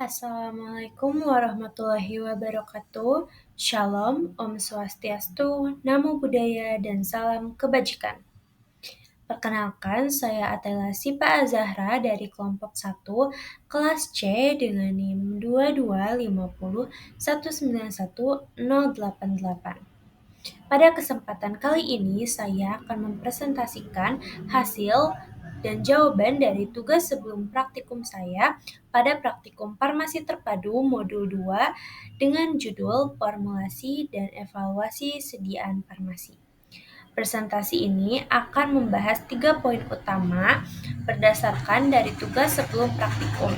Assalamualaikum warahmatullahi wabarakatuh. Shalom, Om Swastiastu, Namo Buddhaya, dan salam kebajikan. Perkenalkan, saya Atela Sipa Azahra dari kelompok 1, kelas C dengan NIM 2250191088. Pada kesempatan kali ini, saya akan mempresentasikan hasil dan jawaban dari tugas sebelum praktikum saya pada praktikum Farmasi Terpadu Modul 2 dengan judul Formulasi dan Evaluasi Sediaan Farmasi. Presentasi ini akan membahas 3 poin utama berdasarkan dari tugas sebelum praktikum,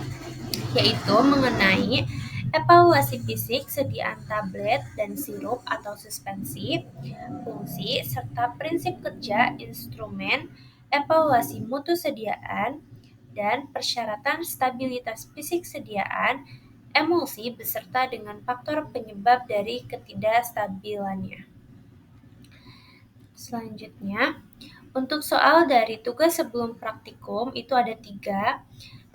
yaitu mengenai evaluasi fisik sediaan tablet dan sirup atau suspensi, fungsi, serta prinsip kerja instrumen, evaluasi mutu sediaan, dan persyaratan stabilitas fisik sediaan, emulsi beserta dengan faktor penyebab dari ketidakstabilannya. Selanjutnya, untuk soal dari tugas sebelum praktikum itu ada 3.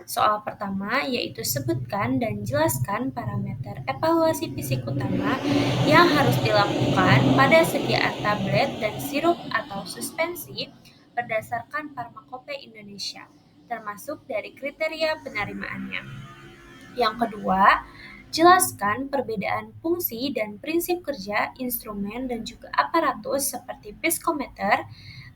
Soal pertama yaitu sebutkan dan jelaskan parameter evaluasi fisik utama yang harus dilakukan pada sediaan tablet dan sirup atau suspensi berdasarkan Farmakope Indonesia, termasuk dari kriteria penerimaannya. Yang kedua, jelaskan perbedaan fungsi dan prinsip kerja instrumen dan juga aparatus seperti piskometer,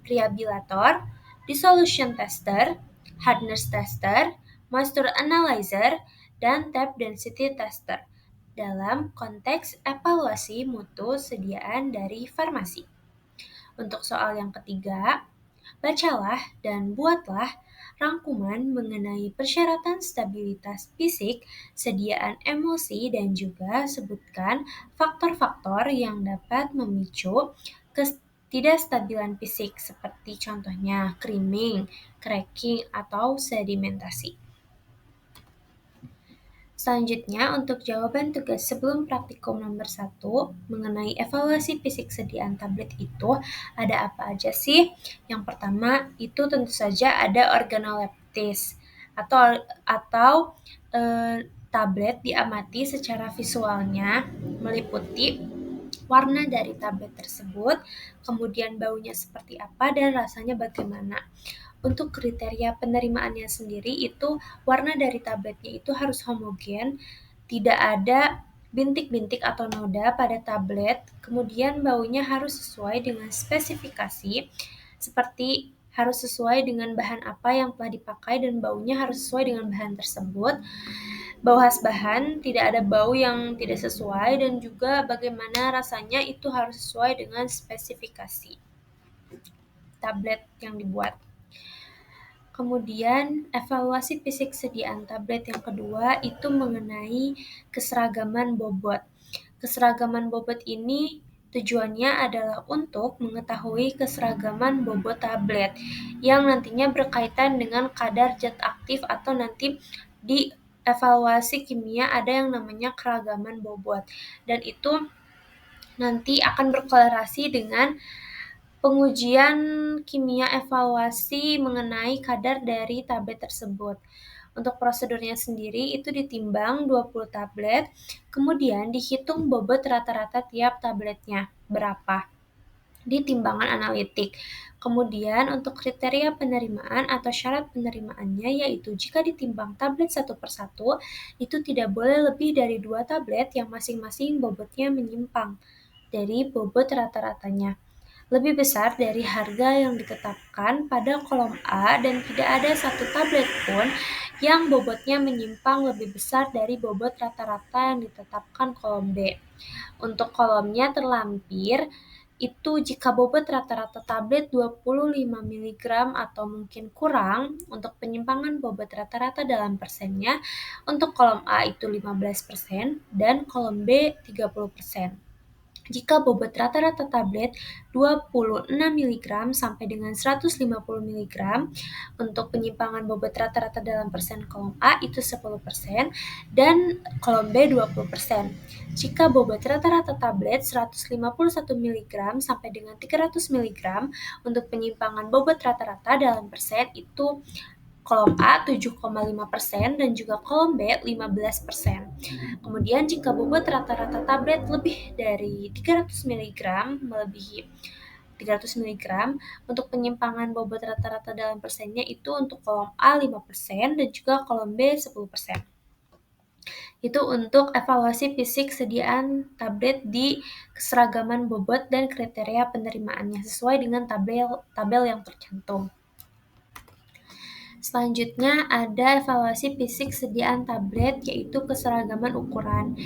preabilator, dissolution tester, hardness tester, moisture analyzer, dan tape density tester dalam konteks evaluasi mutu sediaan dari farmasi. Untuk soal yang ketiga, bacalah dan buatlah rangkuman mengenai persyaratan stabilitas fisik, sediaan emosi, dan juga sebutkan faktor-faktor yang dapat memicu ketidakstabilan fisik seperti contohnya creaming, cracking, atau sedimentasi. Selanjutnya, untuk jawaban tugas sebelum praktikum nomor 1 mengenai evaluasi fisik sediaan tablet itu ada apa aja sih? Yang pertama, itu tentu saja ada organoleptis atau tablet diamati secara visualnya meliputi warna dari tablet tersebut, kemudian baunya seperti apa dan rasanya bagaimana. Untuk kriteria penerimaannya sendiri itu warna dari tabletnya itu harus homogen, tidak ada bintik-bintik atau noda pada tablet, kemudian baunya harus sesuai dengan spesifikasi, seperti harus sesuai dengan bahan apa yang telah dipakai dan baunya harus sesuai dengan bahan tersebut. Bau khas bahan, tidak ada bau yang tidak sesuai, dan juga bagaimana rasanya itu harus sesuai dengan spesifikasi tablet yang dibuat. Kemudian, evaluasi fisik sediaan tablet yang kedua itu mengenai keseragaman bobot. Keseragaman bobot ini tujuannya adalah untuk mengetahui keseragaman bobot tablet yang nantinya berkaitan dengan kadar zat aktif atau nanti di evaluasi kimia ada yang namanya keragaman bobot, dan itu nanti akan berkorelasi dengan pengujian kimia evaluasi mengenai kadar dari tablet tersebut. Untuk prosedurnya sendiri itu ditimbang 20 tablet, kemudian dihitung bobot rata-rata tiap tabletnya berapa di timbangan analitik. Kemudian untuk kriteria penerimaan atau syarat penerimaannya yaitu jika ditimbang tablet satu per satu, itu tidak boleh lebih dari 2 tablet yang masing-masing bobotnya menyimpang dari bobot rata-ratanya lebih besar dari harga yang ditetapkan pada kolom A dan tidak ada satu tablet pun yang bobotnya menyimpang lebih besar dari bobot rata-rata yang ditetapkan kolom B. Untuk kolomnya terlampir, itu jika bobot rata-rata tablet 25 mg atau mungkin kurang, untuk penyimpangan bobot rata-rata dalam persennya, untuk kolom A itu 15% dan kolom B 30%. Jika bobot rata-rata tablet 26 mg sampai dengan 150 mg, untuk penyimpangan bobot rata-rata dalam persen kolom A itu 10% dan kolom B 20%. Jika bobot rata-rata tablet 151 mg sampai dengan 300 mg, untuk penyimpangan bobot rata-rata dalam persen itu kolom A 7,5% dan juga kolom B 15%. Kemudian jika bobot rata-rata tablet lebih dari 300 mg melebihi 300 mg, untuk penyimpangan bobot rata-rata dalam persennya itu untuk kolom A 5% dan juga kolom B 10%. Itu untuk evaluasi fisik sediaan tablet di keseragaman bobot dan kriteria penerimaannya sesuai dengan tabel yang tercantum. Selanjutnya ada evaluasi fisik sediaan tablet, yaitu keseragaman ukuran.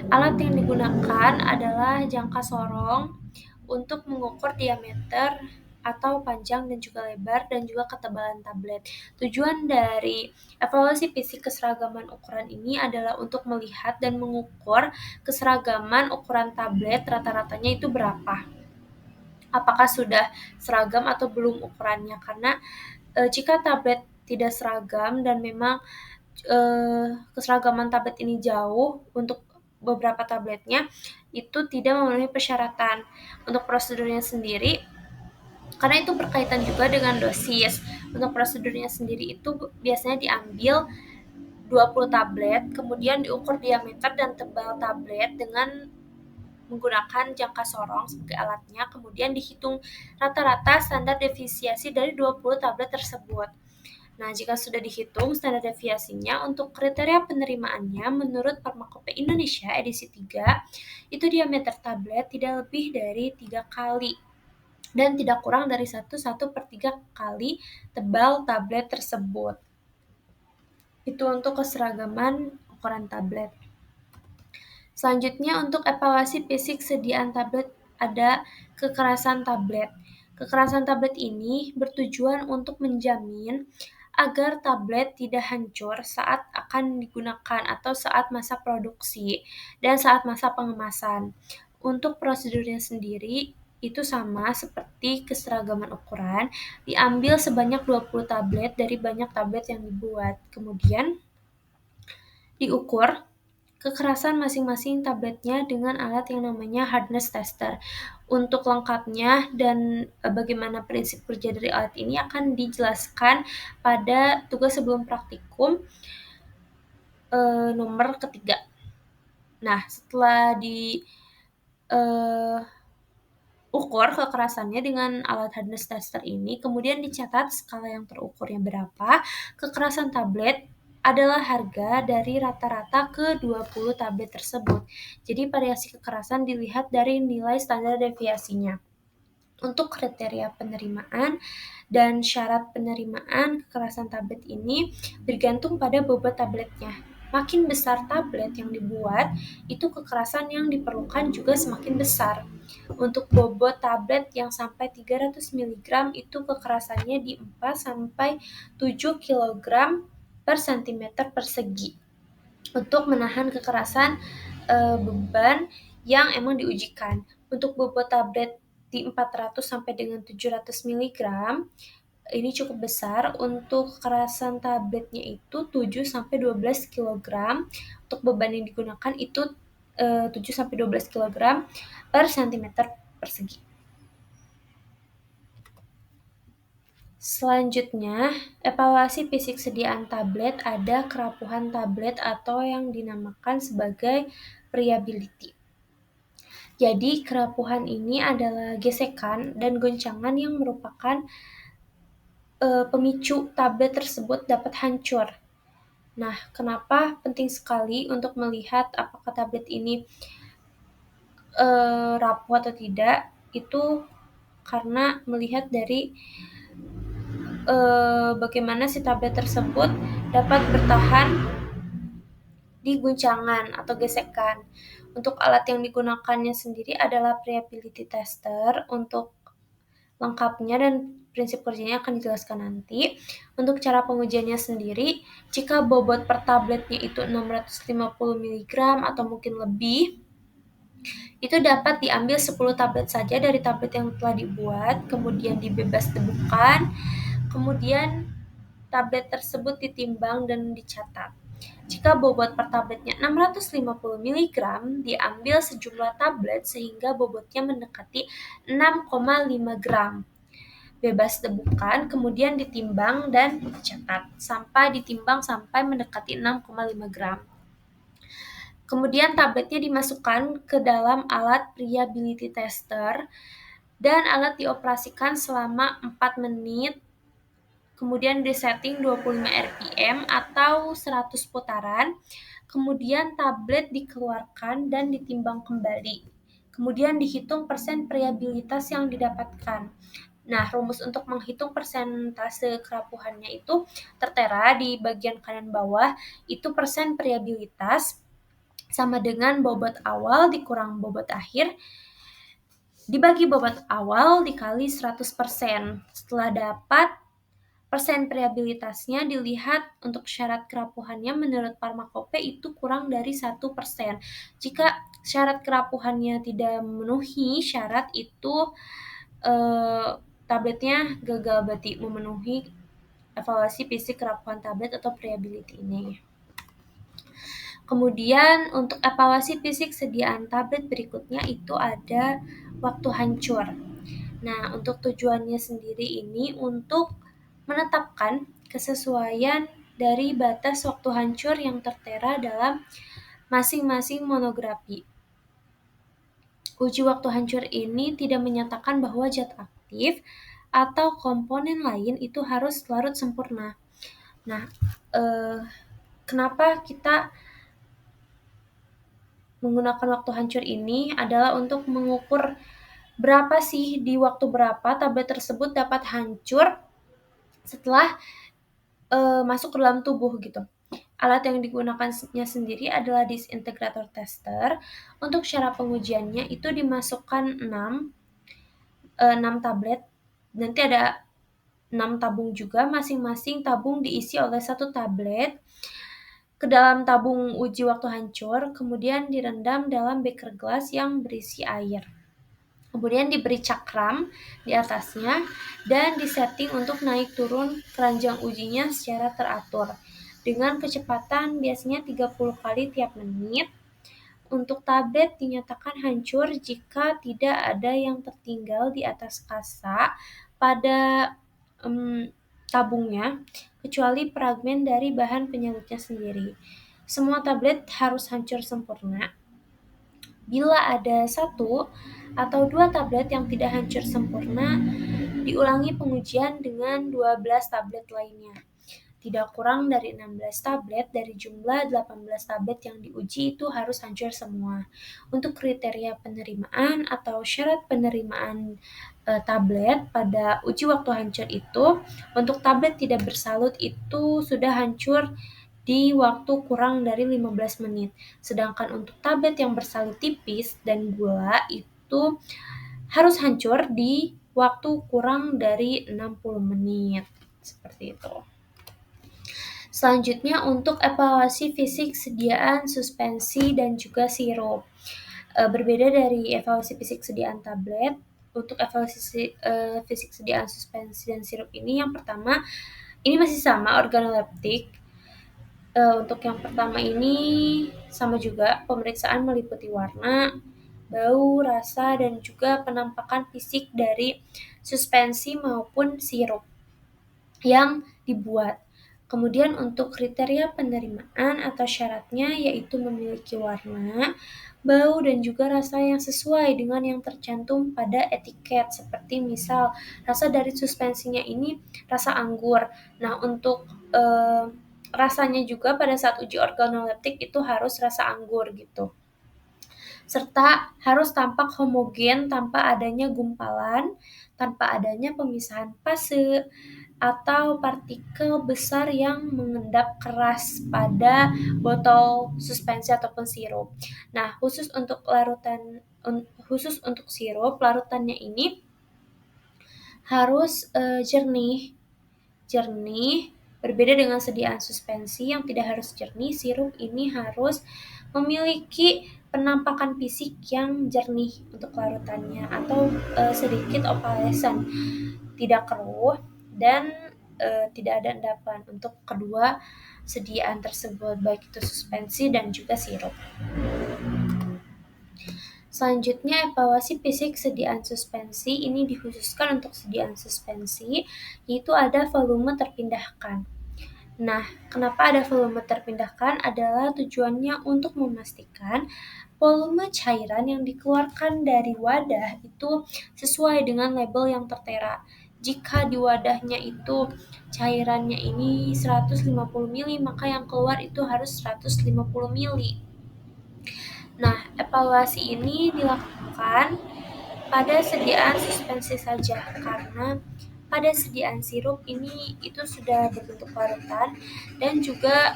Alat yang digunakan adalah jangka sorong untuk mengukur diameter atau panjang dan juga lebar dan juga ketebalan tablet. Tujuan dari evaluasi fisik keseragaman ukuran ini adalah untuk melihat dan mengukur keseragaman ukuran tablet rata-ratanya itu berapa. Apakah sudah seragam atau belum ukurannya, karena jika tablet tidak seragam dan memang keseragaman tablet ini jauh untuk beberapa tabletnya, itu tidak memenuhi persyaratan. Untuk prosedurnya sendiri, karena itu berkaitan juga dengan dosis. Untuk prosedurnya sendiri itu biasanya diambil 20 tablet, kemudian diukur diameter dan tebal tablet dengan menggunakan jangka sorong sebagai alatnya, kemudian dihitung rata-rata standar deviasi dari 20 tablet tersebut. Nah, jika sudah dihitung standar deviasinya, untuk kriteria penerimaannya menurut Farmakope Indonesia edisi 3, itu diameter tablet tidak lebih dari 3 kali dan tidak kurang dari 1/3 kali tebal tablet tersebut. Itu untuk keseragaman ukuran tablet. Selanjutnya untuk evaluasi fisik sediaan tablet ada kekerasan tablet. Kekerasan tablet ini bertujuan untuk menjamin agar tablet tidak hancur saat akan digunakan atau saat masa produksi dan saat masa pengemasan. Untuk prosedurnya sendiri itu sama seperti keseragaman ukuran, diambil sebanyak 20 tablet dari banyak tablet yang dibuat. Kemudian diukur kekerasan masing-masing tabletnya dengan alat yang namanya hardness tester. Untuk lengkapnya dan bagaimana prinsip kerja dari alat ini akan dijelaskan pada tugas sebelum praktikum nomor ketiga. Nah, setelah ukur kekerasannya dengan alat hardness tester ini, kemudian dicatat skala yang terukurnya berapa, kekerasan tablet adalah harga dari rata-rata ke-20 tablet tersebut. Jadi variasi kekerasan dilihat dari nilai standar deviasinya. Untuk kriteria penerimaan dan syarat penerimaan kekerasan tablet ini bergantung pada bobot tabletnya. Makin besar tablet yang dibuat, itu kekerasan yang diperlukan juga semakin besar. Untuk bobot tablet yang sampai 300 mg itu kekerasannya di 4-7 kg per cm persegi untuk menahan kekerasan beban yang emang diujikan. Untuk bobot tablet di 400 sampai dengan 700 mg ini cukup besar. Untuk kekerasan tabletnya itu 7 sampai 12 kg. Untuk beban yang digunakan itu 7 sampai 12 kg per cm persegi. Selanjutnya, evaluasi fisik sediaan tablet ada kerapuhan tablet atau yang dinamakan sebagai friability. Jadi, kerapuhan ini adalah gesekan dan goncangan yang merupakan pemicu tablet tersebut dapat hancur. Nah, kenapa penting sekali untuk melihat apakah tablet ini rapuh atau tidak? Itu karena melihat dari bagaimana si tablet tersebut dapat bertahan di guncangan atau gesekan. Untuk alat yang digunakannya sendiri adalah friability tester. Untuk lengkapnya dan prinsip kerjanya akan dijelaskan nanti. Untuk cara pengujiannya sendiri, jika bobot per tabletnya itu 650 mg atau mungkin lebih, itu dapat diambil 10 tablet saja dari tablet yang telah dibuat, kemudian dibebas tebukan, kemudian tablet tersebut ditimbang dan dicatat. Jika bobot per tabletnya 650 mg, diambil sejumlah tablet sehingga bobotnya mendekati 6,5 gram. bebas debukan, kemudian ditimbang dan dicetak sampai mendekati 6,5 gram. Kemudian tabletnya dimasukkan ke dalam alat reliability tester dan alat dioperasikan selama 4 menit, kemudian disetting 25 rpm atau 100 putaran, kemudian tablet dikeluarkan dan ditimbang kembali. Kemudian dihitung persen variabilitas yang didapatkan. Nah, rumus untuk menghitung persentase kerapuhannya itu tertera di bagian kanan bawah, itu persen variabilitas sama dengan bobot awal dikurang bobot akhir dibagi bobot awal dikali 100%. Setelah dapat persen variabilitasnya, dilihat untuk syarat kerapuhannya menurut Pharmacope itu kurang dari 1%. Jika syarat kerapuhannya tidak memenuhi syarat itu, tabletnya gagal berarti memenuhi evaluasi fisik kerapuhan tablet atau variability ini. Kemudian untuk evaluasi fisik sediaan tablet berikutnya itu ada waktu hancur. Nah, untuk tujuannya sendiri ini untuk menetapkan kesesuaian dari batas waktu hancur yang tertera dalam masing-masing monografi. Uji waktu hancur ini tidak menyatakan bahwa zat aktif atau komponen lain itu harus larut sempurna. Nah, kenapa kita menggunakan waktu hancur ini adalah untuk mengukur berapa sih di waktu berapa tablet tersebut dapat hancur setelah masuk ke dalam tubuh gitu. Alat yang digunakannya sendiri adalah disintegrator tester. Untuk cara pengujiannya itu dimasukkan 6 tablet. Nanti ada 6 tabung juga, masing-masing tabung diisi oleh 1 tablet ke dalam tabung uji waktu hancur, kemudian direndam dalam beker gelas yang berisi air. Kemudian diberi cakram di atasnya dan disetting untuk naik turun keranjang ujinya secara teratur dengan kecepatan biasanya 30 kali tiap menit. Untuk tablet dinyatakan hancur jika tidak ada yang tertinggal di atas kasa pada tabungnya, kecuali fragmen dari bahan penyalutnya sendiri. Semua tablet harus hancur sempurna. Bila ada 1 atau 2 tablet yang tidak hancur sempurna, diulangi pengujian dengan 12 tablet lainnya. Tidak kurang dari 16 tablet dari jumlah 18 tablet yang diuji itu harus hancur semua. Untuk kriteria penerimaan atau syarat penerimaan tablet pada uji waktu hancur itu, untuk tablet tidak bersalut itu sudah hancur di waktu kurang dari 15 menit. Sedangkan untuk tablet yang bersalut tipis dan gula itu harus hancur di waktu kurang dari 60 menit. Seperti itu. Selanjutnya untuk evaluasi fisik sediaan suspensi dan juga sirup. Berbeda dari evaluasi fisik sediaan tablet, untuk evaluasi fisik sediaan suspensi dan sirup ini yang pertama, ini masih sama organoleptik. Untuk yang pertama ini sama juga, pemeriksaan meliputi warna, bau, rasa, dan juga penampakan fisik dari suspensi maupun sirup yang dibuat. Kemudian untuk kriteria penerimaan atau syaratnya yaitu memiliki warna, bau, dan juga rasa yang sesuai dengan yang tercantum pada etiket. Seperti misal, rasa dari suspensinya ini rasa anggur. Nah, untuk rasanya juga pada saat uji organoleptik itu harus rasa anggur gitu. Serta harus tampak homogen tanpa adanya gumpalan, tanpa adanya pemisahan fase, atau partikel besar yang mengendap keras pada botol suspensi ataupun sirup. Nah, khusus untuk sirup, larutannya ini harus jernih. Berbeda dengan sediaan suspensi yang tidak harus jernih, sirup ini harus memiliki penampakan fisik yang jernih untuk larutannya atau sedikit opalesan, tidak keruh dan tidak ada endapan untuk kedua sediaan tersebut, baik itu suspensi dan juga sirup. Selanjutnya, evaluasi fisik sediaan suspensi ini dikhususkan untuk sediaan suspensi, yaitu ada volume terpindahkan. Nah, kenapa ada volume terpindahkan adalah tujuannya untuk memastikan volume cairan yang dikeluarkan dari wadah itu sesuai dengan label yang tertera. Jika di wadahnya itu cairannya ini 150 ml, maka yang keluar itu harus 150 ml. Nah, evaluasi ini dilakukan pada sediaan suspensi saja, karena pada sediaan sirup ini itu sudah berbentuk larutan dan juga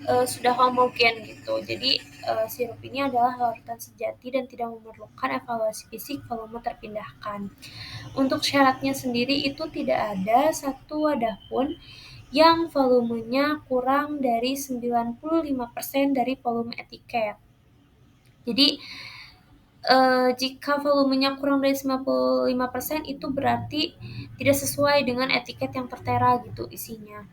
sudah homogen gitu. Jadi sirup ini adalah larutan sejati dan tidak memerlukan evaluasi fisik volume terpindahkan. Untuk syaratnya sendiri itu tidak ada satu wadah pun yang volumenya kurang dari 95% dari volume etiket. Jadi jika volumenya kurang dari 95% itu berarti tidak sesuai dengan etiket yang tertera gitu isinya.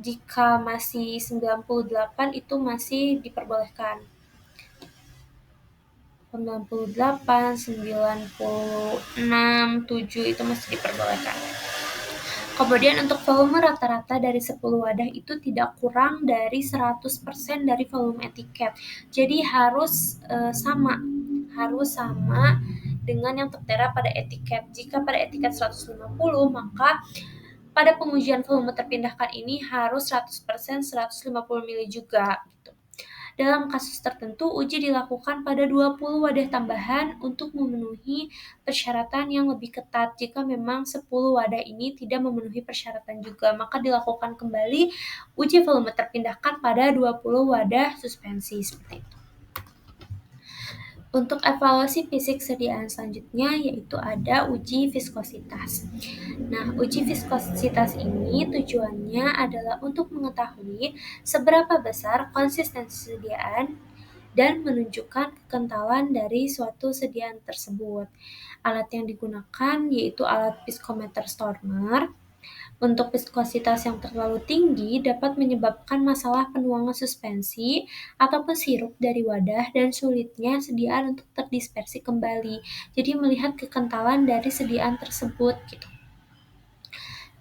Jika masih 98 itu masih diperbolehkan. 98, 96, 7 itu masih diperbolehkan. Kemudian untuk volume rata-rata dari 10 wadah itu tidak kurang dari 100% dari volume etiket. Jadi harus sama dengan yang tertera pada etiket. Jika pada etiket 150, maka pada pengujian volume terpindahkan ini harus 100% 150 ml juga gitu. Dalam kasus tertentu, uji dilakukan pada 20 wadah tambahan untuk memenuhi persyaratan yang lebih ketat. Jika memang 10 wadah ini tidak memenuhi persyaratan juga, maka dilakukan kembali uji volume terpindahkan pada 20 wadah suspensi seperti itu. Untuk evaluasi fisik sediaan selanjutnya yaitu ada uji viskositas. Nah, uji viskositas ini tujuannya adalah untuk mengetahui seberapa besar konsistensi sediaan dan menunjukkan kekentalan dari suatu sediaan tersebut. Alat yang digunakan yaitu alat viskometer Stormer. Untuk viskositas yang terlalu tinggi dapat menyebabkan masalah penuangan suspensi ataupun sirup dari wadah dan sulitnya sediaan untuk terdispersi kembali. Jadi melihat kekentalan dari sediaan tersebut gitu.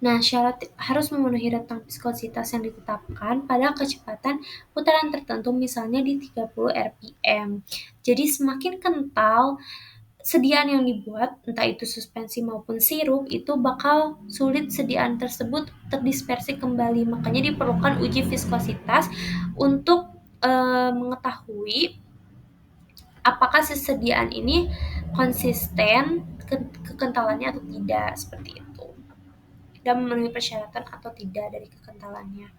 Nah, syarat harus memenuhi rentang viskositas yang ditetapkan pada kecepatan putaran tertentu, misalnya di 30 rpm. Jadi semakin kental sediaan yang dibuat, entah itu suspensi maupun sirup, itu bakal sulit sediaan tersebut terdispersi kembali. Makanya diperlukan uji viskositas untuk mengetahui apakah sediaan ini konsisten kekentalannya atau tidak, seperti itu. Dan memenuhi persyaratan atau tidak dari kekentalannya.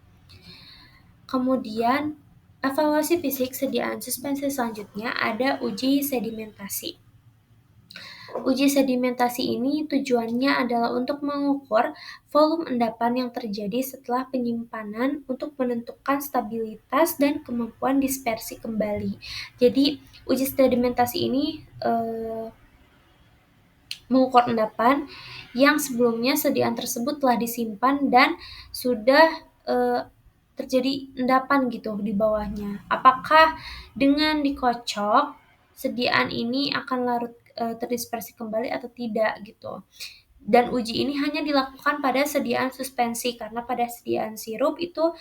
Kemudian, evaluasi fisik sediaan suspensi selanjutnya ada uji sedimentasi. Uji sedimentasi ini tujuannya adalah untuk mengukur volume endapan yang terjadi setelah penyimpanan untuk menentukan stabilitas dan kemampuan dispersi kembali. Jadi, uji sedimentasi ini mengukur endapan yang sebelumnya sediaan tersebut telah disimpan dan sudah terjadi endapan gitu di bawahnya. Apakah dengan dikocok sediaan ini akan larut terdispersi kembali atau tidak gitu. Dan uji ini hanya dilakukan pada sediaan suspensi karena pada sediaan sirup itu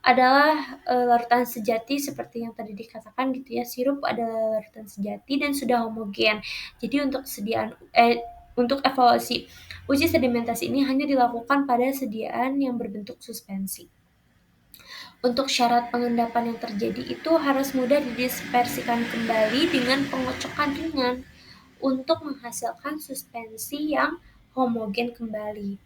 adalah larutan sejati seperti yang tadi dikatakan gitu ya. Sirup adalah larutan sejati dan sudah homogen. Jadi untuk evaluasi uji sedimentasi ini hanya dilakukan pada sediaan yang berbentuk suspensi. Untuk syarat pengendapan yang terjadi itu harus mudah didispersikan kembali dengan pengocokan ringan untuk menghasilkan suspensi yang homogen kembali.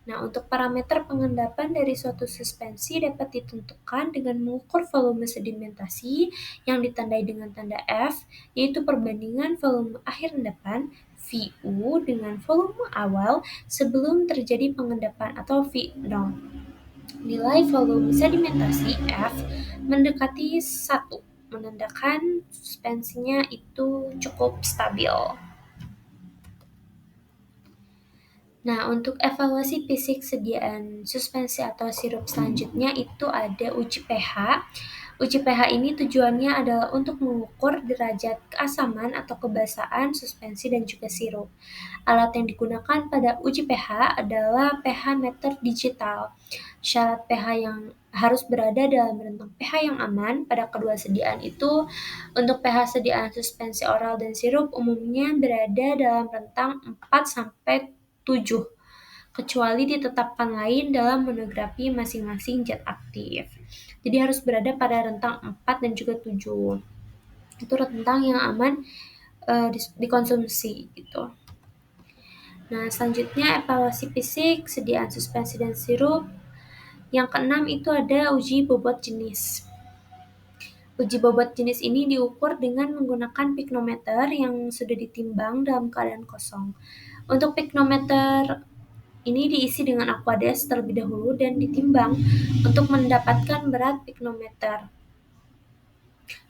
Nah, untuk parameter pengendapan dari suatu suspensi dapat ditentukan dengan mengukur volume sedimentasi yang ditandai dengan tanda F, yaitu perbandingan volume akhir endapan VU dengan volume awal sebelum terjadi pengendapan atau V0. Nilai volume sedimentasi F mendekati 1, menandakan suspensinya itu cukup stabil. Nah, untuk evaluasi fisik sediaan suspensi atau sirup selanjutnya itu ada uji pH. Uji pH ini tujuannya adalah untuk mengukur derajat keasaman atau kebasahan suspensi dan juga sirup. Alat yang digunakan pada uji pH adalah pH meter digital. Syarat pH yang harus berada dalam rentang pH yang aman pada kedua sediaan itu. Untuk pH sediaan suspensi oral dan sirup umumnya berada dalam rentang 4 sampai 7, kecuali ditetapkan lain dalam monografi masing-masing zat aktif. Jadi harus berada pada rentang 4 dan juga 7. Itu rentang yang aman dikonsumsi gitu. Nah, selanjutnya evaluasi fisik, sediaan suspensi dan sirup. Yang keenam itu ada uji bobot jenis. Uji bobot jenis ini diukur dengan menggunakan piknometer yang sudah ditimbang dalam keadaan kosong. Untuk piknometer ini diisi dengan aqueous terlebih dahulu dan ditimbang untuk mendapatkan berat piknometer.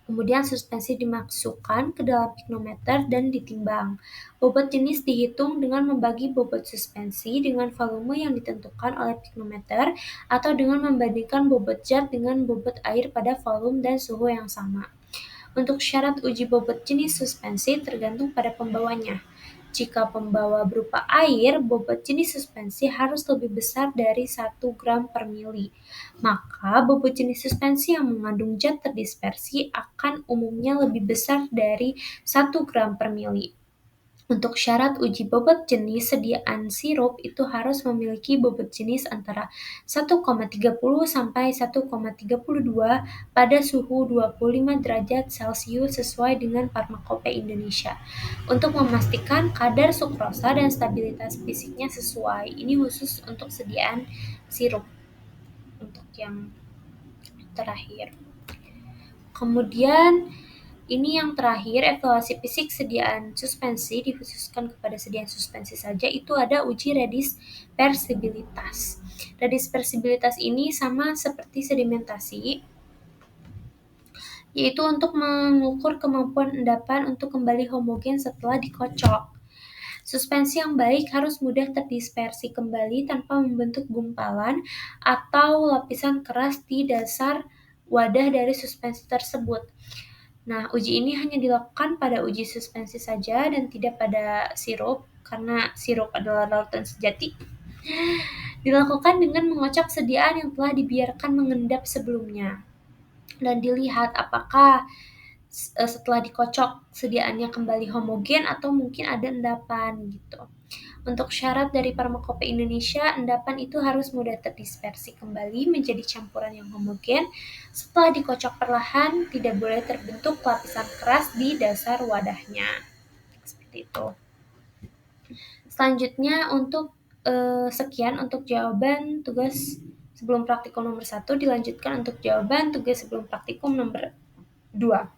Kemudian suspensi dimasukkan ke dalam piknometer dan ditimbang. Bobot jenis dihitung dengan membagi bobot suspensi dengan volume yang ditentukan oleh piknometer atau dengan membandingkan bobot zat dengan bobot air pada volume dan suhu yang sama. Untuk syarat uji bobot jenis suspensi tergantung pada pembawanya. Jika pembawa berupa air, bobot jenis suspensi harus lebih besar dari 1 gram per mili. Maka bobot jenis suspensi yang mengandung zat terdispersi akan umumnya lebih besar dari 1 gram per mili. Untuk syarat uji bobot jenis sediaan sirup itu harus memiliki bobot jenis antara 1,30 sampai 1,32 pada suhu 25 derajat Celcius sesuai dengan Farmakope Indonesia. Untuk memastikan kadar sukrosa dan stabilitas fisiknya sesuai. Ini khusus untuk sediaan sirup. Untuk yang terakhir. Kemudian ini yang terakhir, evaluasi fisik sediaan suspensi dikhususkan kepada sediaan suspensi saja, itu ada uji redispersibilitas. Redispersibilitas ini sama seperti sedimentasi, yaitu untuk mengukur kemampuan endapan untuk kembali homogen setelah dikocok. Suspensi yang baik harus mudah terdispersi kembali tanpa membentuk gumpalan atau lapisan keras di dasar wadah dari suspensi tersebut. Nah, uji ini hanya dilakukan pada uji suspensi saja dan tidak pada sirup, karena sirup adalah lautan sejati. Dilakukan dengan mengocok sediaan yang telah dibiarkan mengendap sebelumnya. Dan dilihat apakah setelah dikocok sediaannya kembali homogen atau mungkin ada endapan gitu. Untuk syarat dari Farmakope Indonesia, endapan itu harus mudah terdispersi kembali menjadi campuran yang homogen. Setelah dikocok perlahan, tidak boleh terbentuk lapisan keras di dasar wadahnya. Seperti itu. Selanjutnya untuk sekian untuk jawaban tugas sebelum praktikum nomor 1, dilanjutkan untuk jawaban tugas sebelum praktikum nomor 2.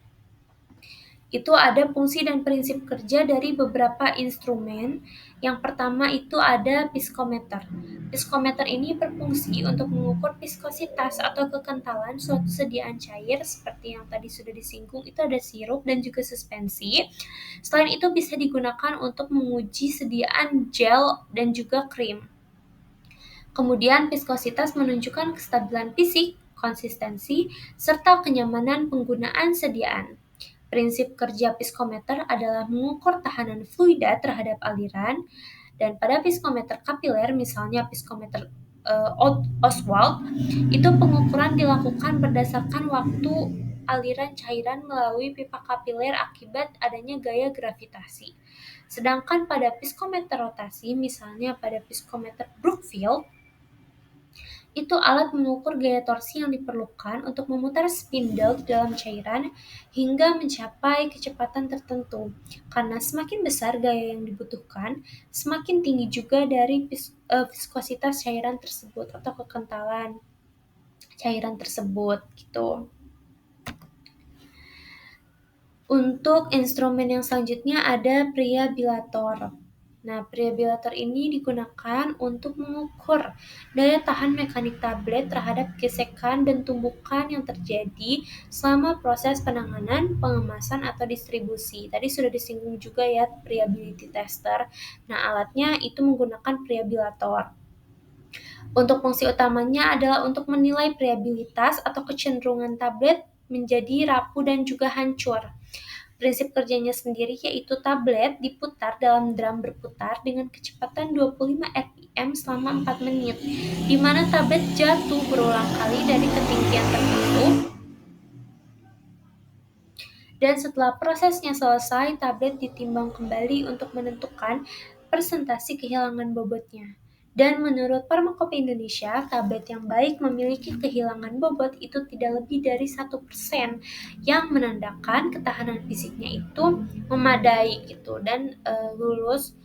Itu ada fungsi dan prinsip kerja dari beberapa instrumen. Yang pertama itu ada piskometer. Piskometer ini berfungsi untuk mengukur viskositas atau kekentalan suatu sediaan cair seperti yang tadi sudah disinggung, itu ada sirup dan juga suspensi. Selain itu bisa digunakan untuk menguji sediaan gel dan juga krim. Kemudian viskositas menunjukkan kestabilan fisik, konsistensi, serta kenyamanan penggunaan sediaan. Prinsip kerja piskometer adalah mengukur tahanan fluida terhadap aliran, dan pada piskometer kapiler, misalnya piskometer Oswald, itu pengukuran dilakukan berdasarkan waktu aliran cairan melalui pipa kapiler akibat adanya gaya gravitasi. Sedangkan pada piskometer rotasi, misalnya pada piskometer Brookfield, itu alat mengukur gaya torsi yang diperlukan untuk memutar spindle di dalam cairan hingga mencapai kecepatan tertentu. Karena semakin besar gaya yang dibutuhkan, semakin tinggi juga dari viskositas cairan tersebut atau kekentalan cairan tersebut gitu. Untuk instrumen yang selanjutnya ada preabilator. Nah, preabilator ini digunakan untuk mengukur daya tahan mekanik tablet terhadap gesekan dan tumbukan yang terjadi selama proses penanganan, pengemasan, atau distribusi. Tadi sudah disinggung juga ya preability tester. Nah, alatnya itu menggunakan preabilator. Untuk fungsi utamanya adalah untuk menilai preabilitas atau kecenderungan tablet menjadi rapuh dan juga hancur. Prinsip kerjanya sendiri yaitu tablet diputar dalam drum berputar dengan kecepatan 25 rpm selama 4 menit, di mana tablet jatuh berulang kali dari ketinggian tertentu, dan setelah prosesnya selesai, tablet ditimbang kembali untuk menentukan persentase kehilangan bobotnya. Dan menurut Farmakope Indonesia, tablet yang baik memiliki kehilangan bobot itu tidak lebih dari 1%, yang menandakan ketahanan fisiknya itu memadai gitu dan lulus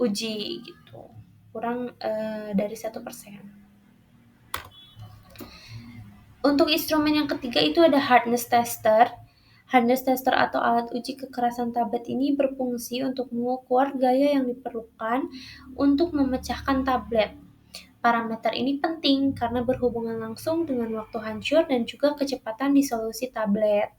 uji gitu. Kurang dari 1%. Untuk instrumen yang ketiga itu ada hardness tester. Hardness tester atau alat uji kekerasan tablet ini berfungsi untuk mengukur gaya yang diperlukan untuk memecahkan tablet. Parameter ini penting karena berhubungan langsung dengan waktu hancur dan juga kecepatan disolusi tablet.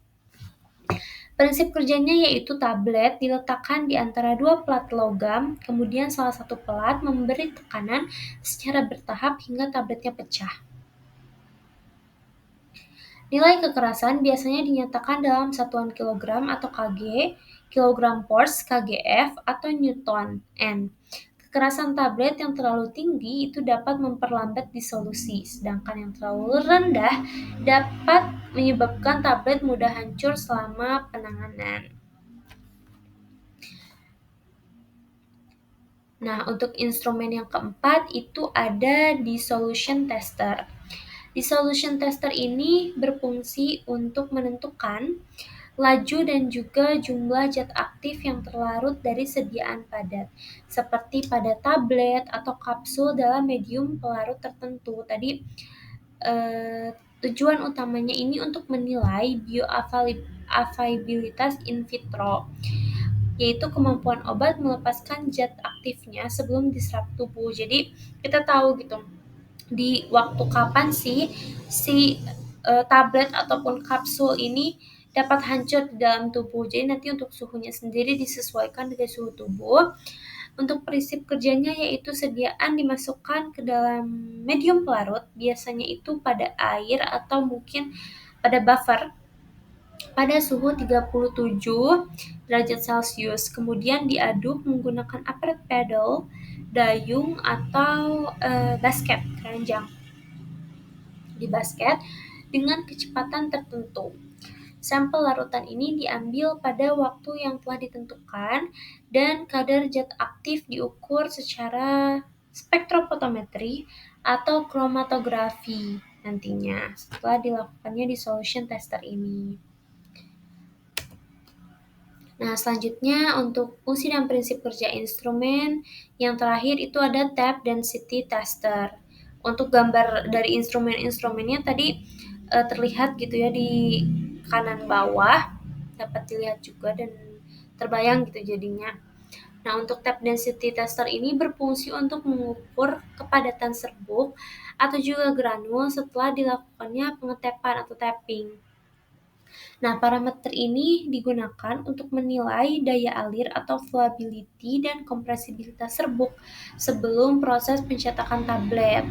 Prinsip kerjanya yaitu tablet diletakkan di antara dua plat logam, kemudian salah satu plat memberi tekanan secara bertahap hingga tabletnya pecah. Nilai kekerasan biasanya dinyatakan dalam satuan kilogram atau kg, kilogram force kgf, atau newton n. Kekerasan tablet yang terlalu tinggi itu dapat memperlambat disolusi, sedangkan yang terlalu rendah dapat menyebabkan tablet mudah hancur selama penanganan. Nah, untuk instrumen yang keempat itu ada dissolution tester. Dissolution tester ini berfungsi untuk menentukan laju dan juga jumlah zat aktif yang terlarut dari sediaan padat, seperti pada tablet atau kapsul dalam medium pelarut tertentu. Tadi tujuan utamanya ini untuk menilai bioavailabilitas in vitro, yaitu kemampuan obat melepaskan zat aktifnya sebelum diserap tubuh. Jadi kita tahu gitu di waktu kapan sih si tablet ataupun kapsul ini dapat hancur di dalam tubuh. Jadi nanti untuk suhunya sendiri disesuaikan dengan suhu tubuh. Untuk prinsip kerjanya yaitu sediaan dimasukkan ke dalam medium pelarut, biasanya itu pada air atau mungkin pada buffer pada suhu 37 derajat Celcius. Kemudian diaduk menggunakan upright pedal, dayung, atau basket keranjang di basket dengan kecepatan tertentu. Sampel larutan ini diambil pada waktu yang telah ditentukan dan kadar zat aktif diukur secara spektrofotometri atau kromatografi nantinya setelah dilakukannya dissolution tester ini. Nah, selanjutnya untuk fungsi dan prinsip kerja instrumen, yang terakhir itu ada tap density tester. Untuk gambar dari instrumen-instrumennya tadi terlihat gitu ya di kanan bawah, dapat dilihat juga dan terbayang gitu jadinya. Nah, untuk tap density tester ini berfungsi untuk mengukur kepadatan serbuk atau juga granul setelah dilakukannya pengetepan atau tapping. Nah, parameter ini digunakan untuk menilai daya alir atau flowability dan kompresibilitas serbuk sebelum proses pencetakan tablet.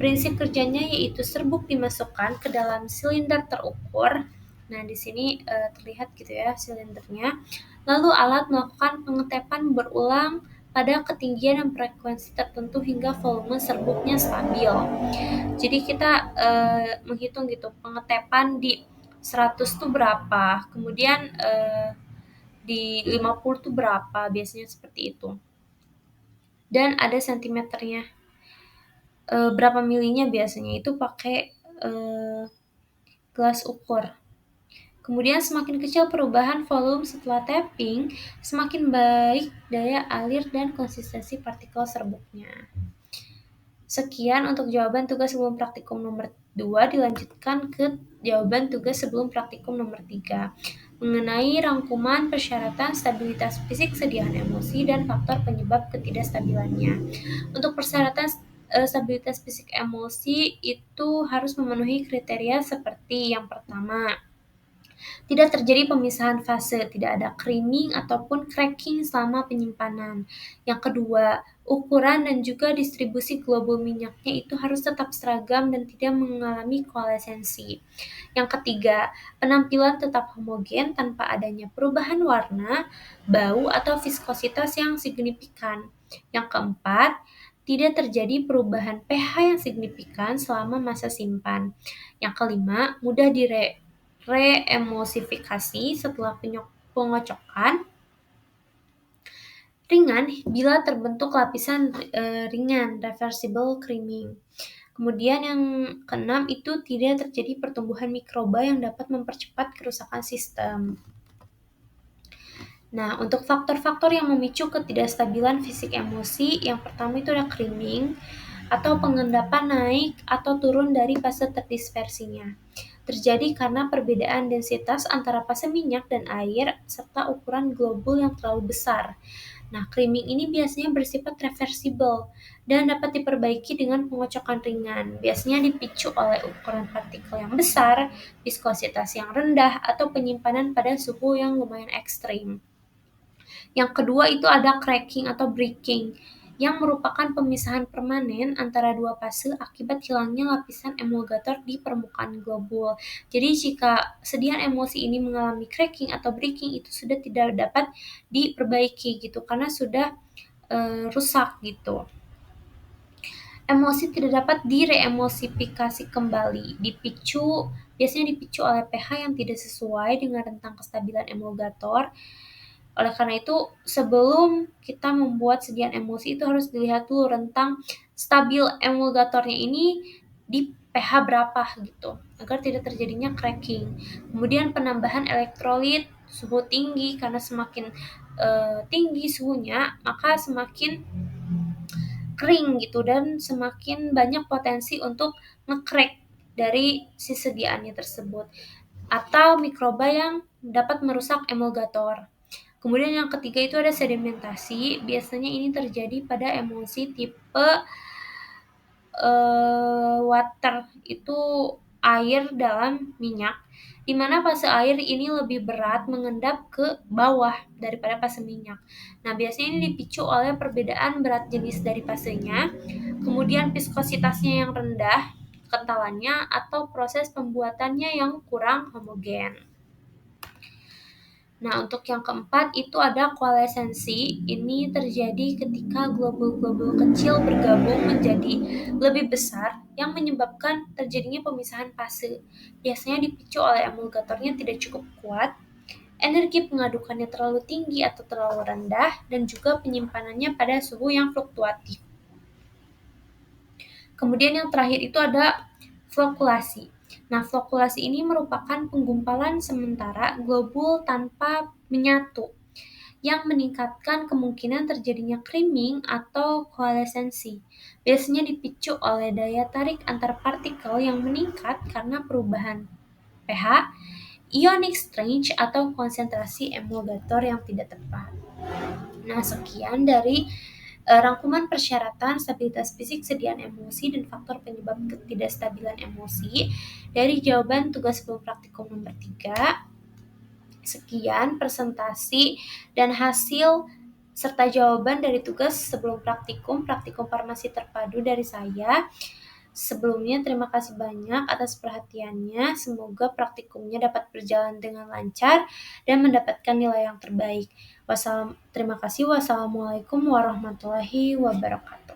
Prinsip kerjanya yaitu serbuk dimasukkan ke dalam silinder terukur. Nah, di sini terlihat gitu ya silindernya. Lalu alat melakukan pengetepan berulang pada ketinggian dan frekuensi tertentu hingga volume serbuknya stabil. Jadi kita menghitung gitu pengetepan di 100 tuh berapa, kemudian di 50 tuh berapa, biasanya seperti itu. Dan ada sentimeternya, berapa milinya biasanya itu pakai gelas ukur. Kemudian semakin kecil perubahan volume setelah tapping, semakin baik daya alir dan konsistensi partikel serbuknya. Sekian untuk jawaban tugas sebelum praktikum nomor 2, dilanjutkan ke jawaban tugas sebelum praktikum nomor 3. mengenai rangkuman persyaratan stabilitas fisik sediaan emosi dan faktor penyebab ketidakstabilannya. Untuk persyaratan stabilitas fisik emosi itu harus memenuhi kriteria seperti yang pertama, tidak terjadi pemisahan fase, tidak ada creaming ataupun cracking selama penyimpanan. Yang kedua, ukuran dan juga distribusi globul minyaknya itu harus tetap seragam dan tidak mengalami koalesensi. Yang ketiga, penampilan tetap homogen tanpa adanya perubahan warna, bau, atau viskositas yang signifikan. Yang keempat, tidak terjadi perubahan pH yang signifikan selama masa simpan. Yang kelima, mudah reemulsifikasi setelah pengocokan, ringan bila terbentuk lapisan ringan reversible creaming. Kemudian yang keenam itu tidak terjadi pertumbuhan mikroba yang dapat mempercepat kerusakan sistem. Nah, untuk faktor-faktor yang memicu ketidakstabilan fisik emosi, yang pertama itu ada creaming atau pengendapan naik atau turun dari fase terdispersinya. Terjadi karena perbedaan densitas antara fase minyak dan air serta ukuran globul yang terlalu besar. Nah, creaming ini biasanya bersifat reversible dan dapat diperbaiki dengan pengocokan ringan. Biasanya dipicu oleh ukuran partikel yang besar, viskositas yang rendah, atau penyimpanan pada suhu yang lumayan ekstrim. Yang kedua itu ada cracking atau breaking, yang merupakan pemisahan permanen antara dua fase akibat hilangnya lapisan emulgator di permukaan globul. Jadi jika sediaan emosi ini mengalami cracking atau breaking itu sudah tidak dapat diperbaiki gitu karena sudah rusak gitu. Emosi tidak dapat direemulsifikasi kembali, biasanya dipicu oleh pH yang tidak sesuai dengan rentang kestabilan emulgator. Oleh karena itu, sebelum kita membuat sediaan emosi itu harus dilihat dulu rentang stabil emulgatornya ini di pH berapa gitu, agar tidak terjadinya cracking. Kemudian penambahan elektrolit, suhu tinggi, karena semakin tinggi suhunya, maka semakin kering gitu dan semakin banyak potensi untuk nge-crack dari si sediaannya tersebut atau mikroba yang dapat merusak emulgator. Kemudian yang ketiga itu ada sedimentasi. Biasanya ini terjadi pada emosi tipe water, itu air dalam minyak, di mana fase air ini lebih berat mengendap ke bawah daripada fase minyak. Nah, biasanya ini dipicu oleh perbedaan berat jenis dari fasenya, kemudian viskositasnya yang rendah, kentalannya, atau proses pembuatannya yang kurang homogen. Nah, untuk yang keempat itu ada koalesensi. Ini terjadi ketika globul-globul kecil bergabung menjadi lebih besar yang menyebabkan terjadinya pemisahan fase. Biasanya dipicu oleh emulgatornya tidak cukup kuat, energi pengadukannya terlalu tinggi atau terlalu rendah, dan juga penyimpanannya pada suhu yang fluktuatif. Kemudian yang terakhir itu ada flokulasi. Nah, flokulasi ini merupakan penggumpalan sementara globul tanpa menyatu yang meningkatkan kemungkinan terjadinya creaming atau koalesensi. Biasanya dipicu oleh daya tarik antar partikel yang meningkat karena perubahan pH, ionic strength, atau konsentrasi emulgator yang tidak tepat. Nah, sekian dari rangkuman persyaratan stabilitas fisik sediaan emosi dan faktor penyebab ketidakstabilan emosi dari jawaban tugas sebelum praktikum nomor 3. Sekian presentasi dan hasil serta jawaban dari tugas sebelum praktikum farmasi terpadu dari saya. Sebelumnya terima kasih banyak atas perhatiannya. Semoga praktikumnya dapat berjalan dengan lancar dan mendapatkan nilai yang terbaik. Terima kasih. Wassalamualaikum warahmatullahi wabarakatuh.